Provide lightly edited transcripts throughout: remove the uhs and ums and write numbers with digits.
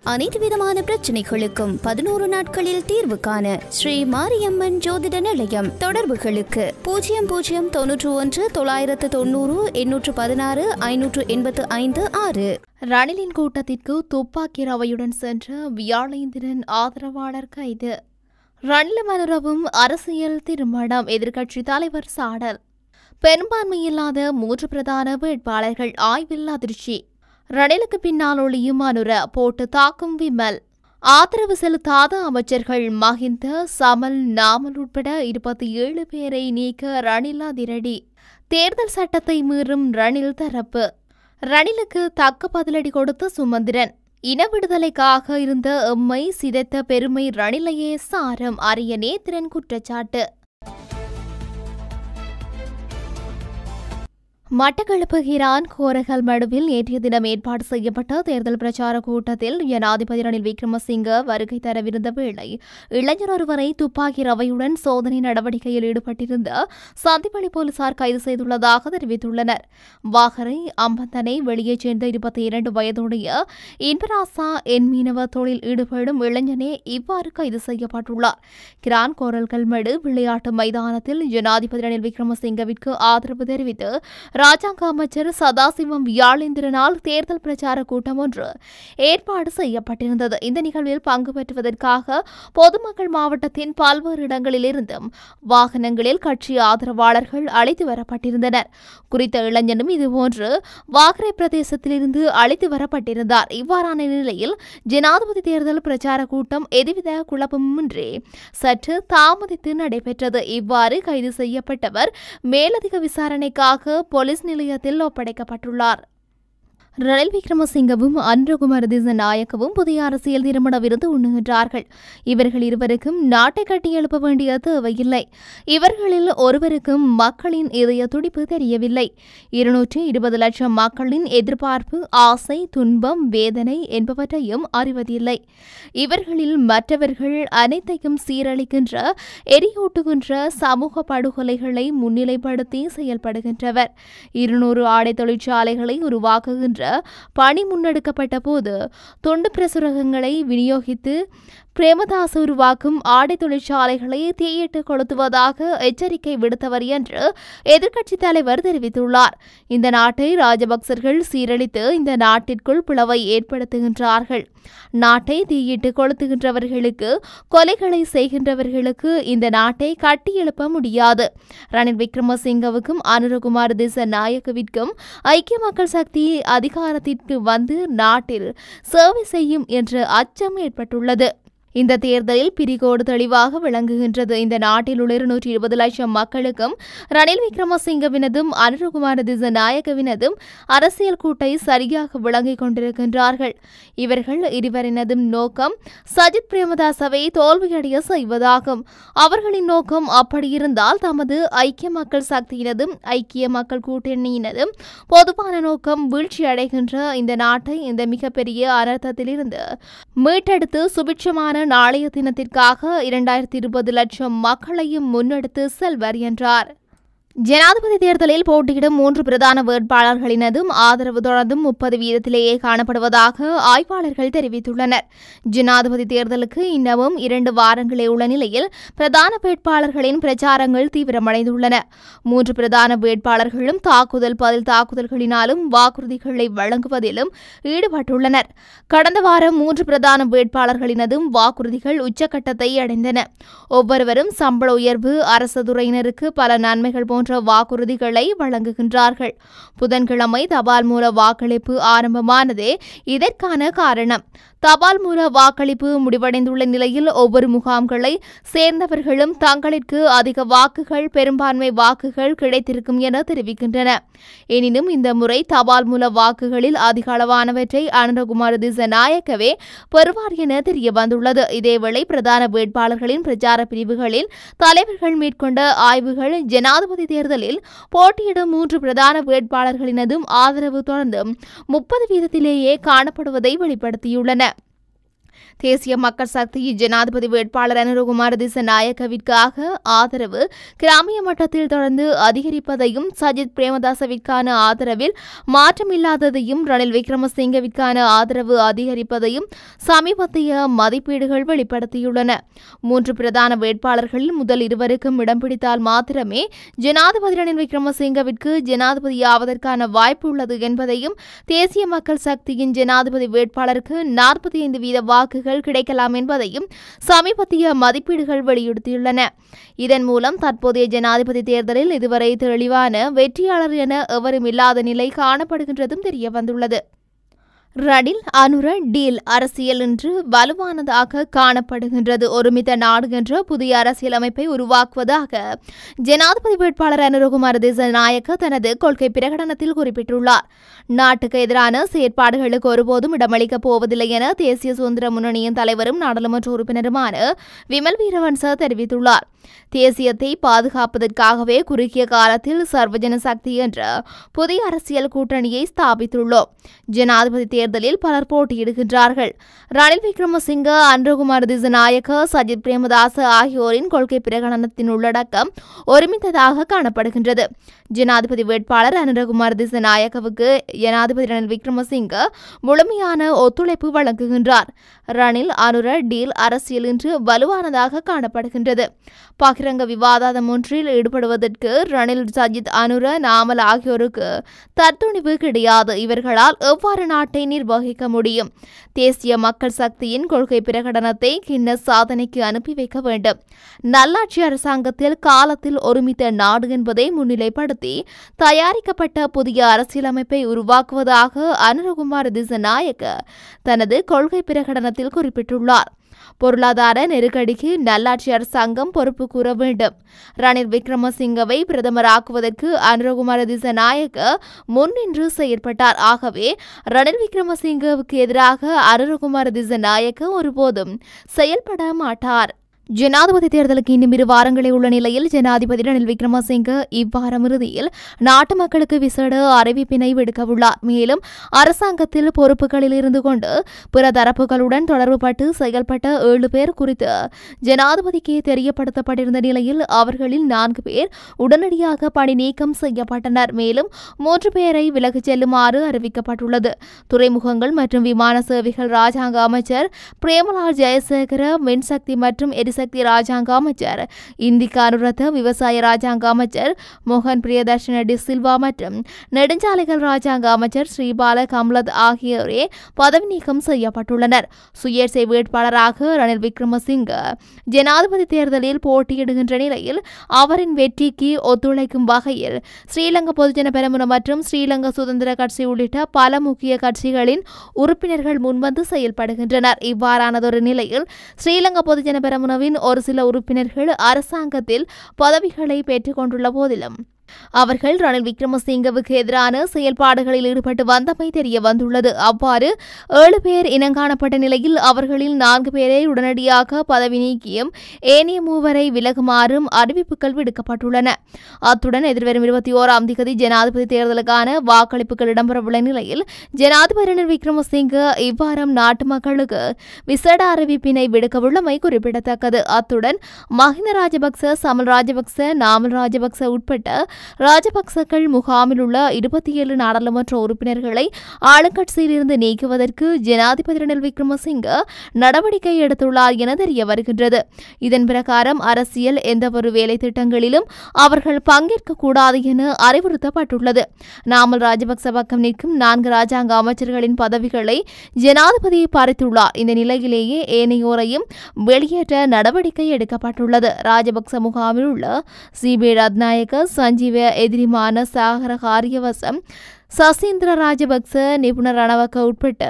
அனைத்து விதமான பிரச்சனைகளுக்கும் 11 நாட்களில் தீர்வு காண ஸ்ரீ மாரியம்மன் ஜோதிட நிலையம். தொடர்புகளுக்கு 0091 990 816 585 6. ரணிலின் கூட்டத்திற்கு துப்பாக்கி ரவையுடன் சென்ற வியாழேந்திரன் ஆதரவாளர் கைது. ரணில் மனுரவும் அரசியல் திருமணம். எதிர்க்கட்சி தலைவர் சாடல். பெரும்பான்மையில்லாத 3 பிரதான வேட்பாளர்கள் ஆய்வில் அதிர்ச்சி. ரணிலுக்கு பின்னால் ஒளியும் அனுர போட்டு தாக்கும் விமல். ஆதரவு செலுத்தாத அமைச்சர்கள் மஹிந்த, சமல், நாமல் உட்பட 27 பேரை நீக்க ரணில் அதிரடி. தேர்தல் சட்டத்தை மீறும் ரணில் தரப்பு. ரணிலுக்கு தக்க பதிலடி கொடுத்த சுமந்திரன். இன விடுதலைக்காக இருந்த எம்மை சிதைத்த பெருமை ரணிலையே சாரம். அரிய நேத்திரன் குற்றச்சாட்டு. மட்டக்களப்பு ஹிரான் கோரகல் மடுவில் நேற்றைய தினம் ஏற்பாடு செய்யப்பட்ட தேர்தல் பிரச்சார கூட்டத்தில் ஜனாதிபதி ரணில் விக்ரமசிங்க வருகை தரவிருந்த வேளை இளைஞர் ஒருவரை துப்பாக்கி ரவையுடன் சோதனை நடவடிக்கையில் ஈடுபட்டிருந்த சந்திப்பள்ளி போலீசார் கைது செய்துள்ளதாக தெரிவித்துள்ளனர். வாகரை அம்பந்தனை வெளியே சேர்ந்த 22 வயதுடைய இன்பராசா என் மீனவ தொழில் ஈடுபடும் இளைஞனே இவ்வாறு கைது செய்யப்பட்டுள்ளார். கிரான் கோரல்கல்மடு விளையாட்டு மைதானத்தில் ஜனாதிபதி ரணில் விக்ரமசிங்கவிற்கு ஆதரவு தெரிவித்து ராஜாங்க அமைச்சர் சதாசிவம் வியாழேந்திரனால் தேர்தல் பிரச்சார கூட்டம் ஒன்று ஏற்பாடு செய்யப்பட்டிருந்தது. இந்த நிகழ்வில் பங்கு பெற்றுவதற்காக பொதுமக்கள் மாவட்டத்தின் பல்வேறு இடங்களிலிருந்தும் வாகனங்களில் கட்சி ஆதரவாளர்கள் அழைத்து வரப்பட்டிருந்தனர். குறித்த இளைஞனும் இதுபோன்று வாகரை பிரதேசத்திலிருந்து அழைத்து வரப்பட்டிருந்தார். இவ்வாறான நிலையில் ஜனாதிபதி தேர்தல் பிரச்சார கூட்டம் எதுவித குழப்பமின்றி சற்று தாமதித்து நடைபெற்றது. இவ்வாறு கைது செய்யப்பட்டவர் மேலதிக விசாரணைக்காக போலீஸ் நிலையத்தில் ஒப்படைக்கப்பட்டுள்ளார். ரணில் விக்ரமசிங்கவும் அனுரகுமார திசாநாயக்கவும் புதிய அரசியல் திருமண விருந்து உண்ணுகின்றார்கள். இவர்கள் இருவருக்கும் நாட்டை கட்டியெழுப்ப வேண்டிய தேவையில்லை. இவர்களில் ஒருவருக்கும் மக்களின் இதய துடிப்பு தெரியவில்லை. 220 லட்சம் மக்களின் எதிர்பார்ப்பு, ஆசை, துன்பம், வேதனை என்பவற்றையும் அறிவதில்லை. இவர்களில் மற்றவர்கள் அனைத்தையும் சீரழிக்கின்ற, எரியூட்டுகின்ற சமூக படுகொலைகளை முன்னிலைப்படுத்தி செயல்படுகின்றவர். 200 ஆடை தொழிற்சாலைகளை உருவாக்குகின்ற பணி முன்னெடுக்கப்பட்ட போது தொண்டு பிரசுரகங்களை விநியோகித்து பிரேமதாஸ் உருவாக்கும் ஆடை தொழிற்சாலைகளை தீயிட்டு கொளுத்துவதாக எச்சரிக்கை விடுத்தவர் என்று எதிர்க்கட்சித் தலைவர் தெரிவித்துள்ளார். இந்த நாட்டை ராஜபக்சர்கள் சீரழித்து இந்த நாட்டிற்குள் பிளவை ஏற்படுத்துகின்றார்கள். நாட்டை தீயிட்டு கொளுத்துகின்றவர்களுக்கு, கொலைகளை செய்கின்றவர்களுக்கு இந்த நாட்டை கட்டியெழுப்ப முடியாது. ரணில் விக்ரமசிங்கவுக்கும் அனுரகுமார் திசாநாயக்கவிற்கும் ஐக்கிய மக்கள் சக்தி அதிகாரத்திற்கு வந்து நாட்டில் சேவை செய்யும் என்ற அச்சம் ஏற்பட்டுள்ளது. இந்த தேர்தலில் பிரிகோடு தெளிவாக விளங்குகின்றது. இந்த நாட்டில் உள்ள 220 லட்சம் மக்களுக்கும் ரணில் விக்ரமசிங்கவினதும் அனுரகுமார திசாநாயக்கவினதும் அரசியல் கூட்டை சரியாக விளங்கிக் கொண்டிருக்கின்றார்கள். இவர்கள் இருவரினதும் நோக்கம் சஜித் பிரேமதாசவை தோல்வியடைய செய்வதாகும். அவர்களின் நோக்கம் அப்படியிருந்தால் தமது ஐக்கிய மக்கள் சக்தியினதும் ஐக்கிய மக்கள் கூட்டணியினதும் பொதுவான நோக்கம் வீழ்ச்சியடைகின்ற இந்த நாட்டை இந்த மிகப்பெரிய அனர்த்தத்திலிருந்து மீட்டெடுத்து சுபிட்சமான நாளைய தினத்திற்காக 2020 லட்சம் மக்களையும் முன்னெடுத்து செல்வர் என்றார். ஜனாதிபதி தேர்தலில் போட்டியிடும் 3 பிரதான வேட்பாளர்களினதும் ஆதரவு தொடர்ந்தும் 30 வீதத்திலேயே காணப்படுவதாக ஆய்வாளர்கள் தெரிவித்துள்ளனர். ஜனாதிபதி தேர்தலுக்கு இன்னமும் 2 வாரங்களே உள்ள நிலையில் பிரதான வேட்பாளர்களின் பிரச்சாரங்கள் தீவிரமடைந்துள்ளன. 3 பிரதான வேட்பாளர்களும் தாக்குதல் பதில் தாக்குதல்களினாலும் வாக்குறுதிகளை வழங்குவதிலும் ஈடுபட்டுள்ளனர். கடந்த வாரம் 3 பிரதான வேட்பாளர்களினதும் வாக்குறுதிகள் உச்சக்கட்டத்தை அடைந்தன. ஒவ்வொருவரும் சம்பள உயர்வு, அரசு துறையினருக்கு பல நன்மைகள் போன்ற வாக்குறுதிகளை வழங்குகின்றார்கள். புதன்கிழமை தபால் மூல வாக்களிப்பு ஆரம்பமானதே இதற்கான காரணம். தபால் மூல வாக்களிப்பு முடிவடைந்துள்ள நிலையில் ஒவ்வொரு முகாம்களை சேர்ந்தவர்களும் தங்களுக்கு அதிக வாக்குகள், பெரும்பான்மை வாக்குகள் கிடைத்திருக்கும் என தெரிவிக்கின்றன. எனினும் இந்த முறை தபால் மூல வாக்குகளில் அதிக அளவானவற்றை அனுரகுமார திசாநாயக்கவே பெறுவார் என தெரிய வந்துள்ளது. இதேவேளை பிரதான வேட்பாளர்களின் பிரச்சார பிரிவுகளில் தலைவர்கள் மேற்கொண்ட ஆய்வுகள் ஜனாதிபதி தேர்தலில் போட்டியிடும் 3 பிரதான வேட்பாளர்களினதும் ஆதரவு தொடர்ந்து 30 வீதத்திலேயே காணப்படுவதை வெளிப்படுத்தியுள்ளன. தேசிய மக்கள் சக்தி ஜனாதிபதி வேட்பாளர் அனுரகுமார திசாநாயக்கவிற்காக ஆதரவு கிராமிய மட்டத்தில் தொடர்ந்து அதிகரிப்பதையும் சஜித் பிரேமதாசவிற்கான ஆதரவில் மாற்றமில்லாததையும் ரணில் விக்ரமசிங்கவிற்கான ஆதரவு அதிகரிப்பதையும் சமீபத்திய மதிப்பீடுகள் வெளிப்படுத்தியுள்ளன. 3 பிரதான வேட்பாளர்களில் முதல் இருவருக்கும் இடம் பிடித்தால் மாத்திரமே ஜனாதிபதி ரணில் விக்ரமசிங்கவிற்கு ஜனாதிபதியாவதற்கான வாய்ப்பு உள்ளது என்பதையும் தேசிய மக்கள் சக்தியின் ஜனாதிபதி வேட்பாளருக்கு 45% வாக்குகள் கிடைக்கலாம் என்பதையும் சமீபத்திய மதிப்பீடுகள் வெளியிட்டுள்ளன. இதன் மூலம் தற்போதைய ஜனாதிபதி தேர்தலில் இதுவரை தெளிவான வெற்றியாளர் என எவரும் இல்லாத நிலை காணப்படுகின்றதும் தெரியவந்துள்ளது. ரணில் அனுர டீல் அரசியல் இன்று வலுவானதாக காணப்படுகின்றது. ஒருமித்த நாடு என்ற புதிய அரசியலமைப்பை உருவாக்குவதாக ஜனாதிபதி வேட்பாளர் அனுரகுமார திசாநாயக்க தனது கொள்கை பிரகடனத்தில் குறிப்பிட்டுள்ளார். நாட்டுக்கு எதிரான செயற்பாடுகளுக்கு ஒருபோதும் இடமளிக்கப் போவதில்லை என தேசிய சுதந்திர முன்னணியின் தலைவரும் நாடாளுமன்ற உறுப்பினருமான விமல் வீரவன்ச தெரிவித்துள்ளார். தேசியத்தை பாதுகாப்பதற்காகவே குறுகிய காலத்தில் சர்வஜன சக்தி என்ற புதிய அரசியல் கூட்டணியை ஸ்தாபித்துள்ளோம். ஜனாதிபதி தேர்தலில் பலர் போட்டியிடுகின்றார்கள். ரணில் விக்ரமசிங்க, அனுரகுமார திசாநாயக்க, சஜித் பிரேமதாச ஆகியோரின் கொள்கை பிரகடனத்தின் உள்ளடக்கம் ஒருமித்ததாக காணப்படுகின்றது. ஜனாதிபதி வேட்பாளர் அனுரகுமார திசாநாயக்கவுக்கு ஜனாதிபதி ரணில் விக்ரமசிங்க முழுமையான ஒத்துழைப்பு வழங்குகின்றார். ரணில் அனுர டீல் அரசியல் இன்று வலுவானதாக காணப்படுகின்றது. பகிரங்க விவாதம் ஒன்றில் ஈடுபடுவதற்கு ரணில், சஜித், அனுர, நாமல் ஆகியோருக்கு தத்துணிவு கிடையாது. இவர்களால் எவ்வாறு நாட்டை நிர்வகிக்க முடியும்? தேசிய மக்கள் சக்தியின் கொள்கை பிரகடனத்தை கின்னஸ் சாதனைக்கு அனுப்பி வைக்க வேண்டும். நல்லாட்சி அரசாங்கத்தில் காலத்தில் ஒருமித்த நாடு என்பதை முன்னிலைப்படுத்தி தயாரிக்கப்பட்ட புதிய அரசியலமைப்பை உருவாக்குவதாக அனுரகுமார திசாநாயக்க தனது கொள்கை பிரகடனத்தில் குறிப்பிட்டுள்ளார். பொருளாதார நெருக்கடிக்கு நல்லாட்சி அரசாங்கம் பொறுப்பு கூற வேண்டும். ரணில் விக்ரமசிங்கவை பிரதமராக்குவதற்கு அனுரகுமார திசாநாயக்க முன்னின்று செயற்பட்டார். ஆகவே ரணில் விக்ரமசிங்கவுக்கு எதிராக அனுரகுமார திசாநாயக்க ஒருபோதும் செயல்பட மாட்டார். ஜனாதிபதி தேர்தலுக்கு இன்னும் 2 வாரங்களே உள்ள நிலையில் ஜனாதிபதி ரணில் விக்ரமசிங்க இவ்வாரம் இறுதியில் நாட்டு மக்களுக்கு விசேட அறிவிப்பினை விடுக்கவுள்ளார். மேலும் அரசாங்கத்தில் பொறுப்புகளில் இருந்து கொண்டு பிற தரப்புகளுடன் தொடர்புபட்டு செயல்பட்ட 7 பேர் குறித்து ஜனாதிபதிக்கு தெரியப்படுத்தப்பட்டிருந்த நிலையில் அவர்களில் 4 பேர் உடனடியாக பணி நீக்கம் செய்யப்பட்டனர். மேலும் 3 பேரை விலகிச் செல்லுமாறு அறிவிக்கப்பட்டுள்ளது. துறைமுகங்கள் மற்றும் விமான சேவைகள் ராஜாங்க அமைச்சர் பிரேமலால் ஜெயசேகர, மின்சக்தி மற்றும் எரிசக்தி ராஜாங்க அமைச்சர் இந்திகா அனுரத, விவசாய ராஜாங்க அமைச்சர் மோகன் பிரியதர்ஷன டி சில்வா மற்றும் நெடுஞ்சாலைகள் ராஜாங்க அமைச்சர் ஸ்ரீபால கம்லத் ஆகியோரே பதவி நீக்கம் செய்யப்பட்டுள்ளனர். சுயேட்சை வேட்பாளராக ரணில் விக்ரமசிங்க ஜனாதிபதி தேர்தலில் போட்டியிடுகின்ற நிலையில் அவரின் வெற்றிக்கு ஒத்துழைக்கும் வகையில் ஸ்ரீலங்கா பொதுஜன பெரமுன மற்றும் ஸ்ரீலங்கா சுதந்திர கட்சி உள்ளிட்ட பல முக்கிய கட்சிகளின் உறுப்பினர்கள் முன்வந்து செயல்படுகின்றனர். இவ்வாறானதொரு நிலையில் ஸ்ரீலங்கா பொதுஜன பெரமுனவின் ஒரு சில உறுப்பினர்கள் அரசாங்கத்தில் பதவிகளை பெற்றுக் கொண்டுள்ள போதிலும் அவர்கள் ரணில் விக்ரமசிங்கவுக்கு எதிரான செயல்பாடுகளில் ஈடுபட்டு வந்தமை தெரிய வந்துள்ளது. அவ்வாறு 7 பேர் இனங்காணப்பட்ட நிலையில் அவர்களில் 4 பேரை உடனடியாக பதவி நீக்கியும் ஏனைய 3 வரை விலகுமாறும் அறிவிப்புகள் விடுக்கப்பட்டுள்ளன. அத்துடன் எதிர்வரும் 21ஆம் தேதி ஜனாதிபதி தேர்தலுக்கான வாக்களிப்புகள் இடம்பெறவுள்ள நிலையில் ஜனாதிபதி ரணில் விக்ரமசிங்க இவ்வாரம் நாட்டு மக்களுக்கு விசேட அறிவிப்பினை விடுக்கவுள்ளமை குறிப்பிடத்தக்கது. அத்துடன் மஹிந்த ராஜபக்ச, சமல் ராஜபக்ச, நாமல் ராஜபக்ச உட்பட்ட ராஜபக்சக்கள் முகாமில் உள்ள 27 நாடாளுமன்ற உறுப்பினர்களை ஆளுங்கட்சியிலிருந்து நீக்குவதற்கு ஜனாதிபதி ரணில் விக்ரமசிங்க நடவடிக்கை எடுத்துள்ளார் என தெரிய வருகின்றது. இதன் பிரகாரம் அரசியல் எந்தவொரு வேலை திட்டங்களிலும் அவர்கள் பங்கேற்கக்கூடாது என அறிவுறுத்தப்பட்டுள்ளது. நாமல் ராஜபக்ச பக்கம் நிற்கும் 4 ராஜாங்க அமைச்சர்களின் பதவிகளை ஜனாதிபதி பறித்துள்ளார். இந்த நிலையிலேயே ஏனையோரையும் வெளியேற்ற நடவடிக்கை எடுக்கப்பட்டுள்ளது. ராஜபக்ச முகாமில் உள்ள சிபி ரத்நாயக்க, சஞ்சீவ எதிரிமான சாகர காரியவசம், சசீந்திர ராஜபக்ச, நிபுணர் ரணவக்க உட்பட்ட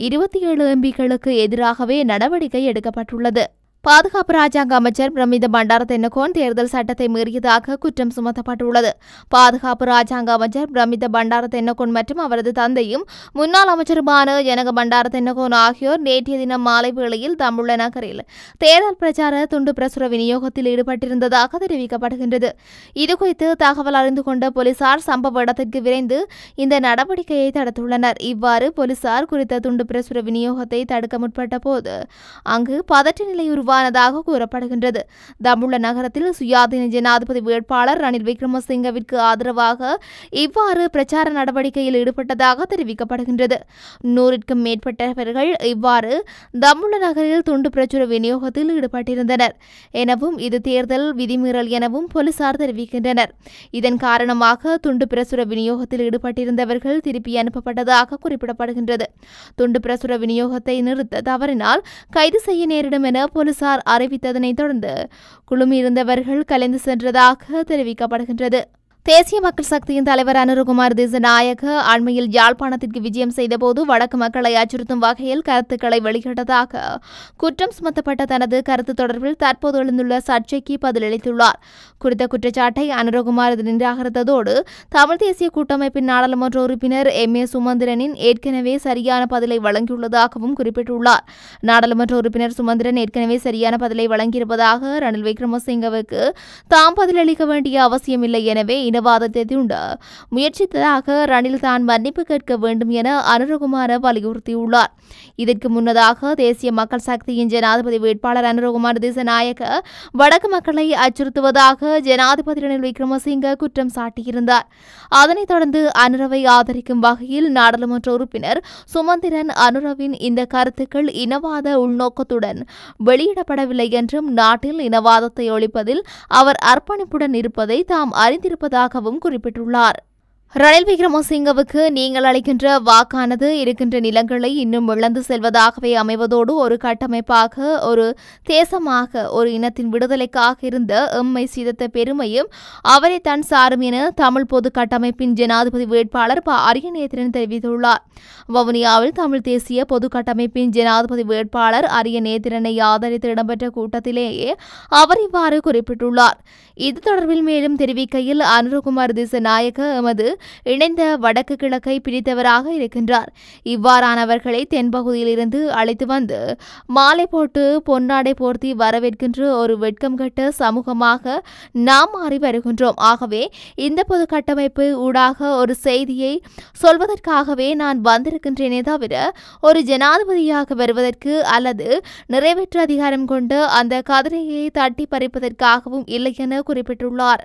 27 எம்பிக்களுக்கு எதிராகவே நடவடிக்கை எடுக்கப்பட்டுள்ளது. பாதுகாப்பு ராஜாங்க அமைச்சர் பிரமித பண்டார தென்னகோன் தேர்தல் சட்டத்தை மீறியதாக குற்றம் சுமத்தப்பட்டுள்ளது. பாதுகாப்பு ராஜாங்க அமைச்சர் பிரமித பண்டார தென்னகோன் மற்றும் அவரது தந்தையும் முன்னாள் அமைச்சருமான ஜனக பண்டார தென்னகோன் ஆகியோர் நேற்றைய தினம் மாலை வேளையில் தம்புள்ள நகரில் தேர்தல் பிரச்சார துண்டு பிரசுர விநியோகத்தில் ஈடுபட்டிருந்ததாக தெரிவிக்கப்படுகின்றது. இதுகுறித்து தகவல் அறிந்து கொண்ட போலீசார் சம்பவ இடத்திற்கு விரைந்து இந்த நடவடிக்கையை தடுத்துள்ளனர். இவ்வாறு போலீசார் குறித்த துண்டு பிரசுர விநியோகத்தை தடுக்க முற்பட்ட போது அங்கு பதற்ற நிலை உருவானதாக கூறப்படுகின்றது. தம்புள்ள நகரத்தில் சுயாதீன ஜனாதிபதி வேட்பாளர் ரணில் விக்ரமசிங்கவிற்கு ஆதரவாக இவ்வாறு பிரச்சார நடவடிக்கையில் ஈடுபட்டதாக தெரிவிக்கப்படுகின்றது. 100க்கும் மேற்பட்டவர்கள் இவ்வாறு தம்புள்ள நகரில் துண்டு பிரச்சுர விநியோகத்தில் ஈடுபட்டிருந்தனர் எனவும் இது தேர்தல் விதிமீறல் எனவும் போலீசார் தெரிவிக்கின்றனர். இதன் காரணமாக துண்டு பிரசுர விநியோகத்தில் ஈடுபட்டிருந்தவர்கள் திருப்பி அனுப்பப்பட்டதாக குறிப்பிடப்படுகின்றது. துண்டு பிரசுர விநியோகத்தை நிறுத்த தவறினால் கைது செய்ய நேரிடும் என போலீசார் அறிவித்ததனைத் தொடர்ந்து குழுமியிருந்தவர்கள் கலைந்து சென்றதாக தெரிவிக்கப்படுகின்றது. தேசிய மக்கள் சக்தியின் தலைவர் அனுரகுமார் திசாநாயக்க அண்மையில் யாழ்ப்பாணத்திற்கு விஜயம் செய்தபோது வடக்கு மக்களை அச்சுறுத்தும் வகையில் கருத்துக்களை வெளியிட்டதாக குற்றம் சுமத்தப்பட்ட தனது கருத்து தொடர்பில் தற்போது எழுந்துள்ள சர்ச்சைக்கு பதிலளித்துள்ளார். குறித்த குற்றச்சாட்டை அனுரகுமார் நிராகரித்ததோடு தமிழ் தேசிய கூட்டமைப்பின் நாடாளுமன்ற உறுப்பினர் எம். ஏ. சுமந்திரனின் ஏற்கனவே சரியான பதிலை வழங்கியுள்ளதாகவும் குறிப்பிட்டுள்ளார். நாடாளுமன்ற உறுப்பினர் சுமந்திரன் ஏற்கனவே சரியான பதிலை வழங்கியிருப்பதாக ரணில் விக்ரமசிங்கவுக்கு தாம் பதிலளிக்க வேண்டிய அவசியமில்லை, எனவே இனவாதத்தை தூண்ட முயற்சித்ததாக ரணில் தான் மன்னிப்பு கேட்க வேண்டும் என அனுரகுமார வலியுறுத்தியுள்ளார். இதற்கு முன்னதாக தேசிய மக்கள் சக்தியின் ஜனாதிபதி வேட்பாளர் அனுரகுமார் திசாநாயக்க வடக்கு மக்களை அச்சுறுத்துவதாக ஜனாதிபதி ரணில் விக்ரமசிங்க குற்றம் சாட்டியிருந்தார். அதனைத் தொடர்ந்து அனுரவை ஆதரிக்கும் வகையில் நாடாளுமன்ற உறுப்பினர் சுமந்திரன் அனுரவின் இந்த கருத்துக்கள் இனவாத உள்நோக்கத்துடன் வெளியிடப்படவில்லை என்றும் நாட்டில் இனவாதத்தை ஒழிப்பதில் அவர் அர்ப்பணிப்புடன் இருப்பதை தாம் அறிந்திருப்பதாகவும் குறிப்பிட்டுள்ளார். ரணில் விக்ரமசிங்கவுக்கு நீங்கள் அளிக்கின்ற வாக்கானது இருக்கின்ற நிலங்களை இன்னும் இழந்து செல்வதாகவே அமைவதோடு ஒரு கட்டமைப்பாக, ஒரு தேசமாக, ஒரு இனத்தின் விடுதலைக்காக இருந்த எம்மை சிதைத்த பெருமையும் அவரை தன் சாரும் என தமிழ் பொது கட்டமைப்பின் ஜனாதிபதி வேட்பாளர் ப. அரியநேத்திரன் தெரிவித்துள்ளார். வவுனியாவில் தமிழ் தேசிய பொது கட்டமைப்பின் ஜனாதிபதி வேட்பாளர் அரியநேத்திரனை ஆதரித்து இடம்பெற்ற கூட்டத்திலேயே அவர் இவ்வாறு குறிப்பிட்டுள்ளார். இது தொடர்பில் மேலும் தெரிவிக்கையில் அனுரகுமார் திசாநாயக்க எமது இணைந்த வடக்கு கிழக்கை பிரித்தவராக இருக்கின்றார். இவ்வாறானவர்களை தென்பகுதியில் இருந்து அழைத்து வந்து மாலை போட்டு பொன்னாடை போர்த்தி வரவேற்கின்ற ஒரு வெட்கம் கட்ட சமூகமாக நாம் மாறி வருகின்றோம். ஆகவே இந்த பொது கட்டமைப்பு ஊடாக ஒரு செய்தியை சொல்வதற்காகவே நான் வந்திருக்கின்றேனே தவிர ஒரு ஜனாதிபதியாக வருவதற்கு அல்லது நிறைவேற்று அதிகாரம் கொண்டு அந்த கதிரையை தட்டி பறிப்பதற்காகவும் இல்லை என குறிப்பிட்டுள்ளார்.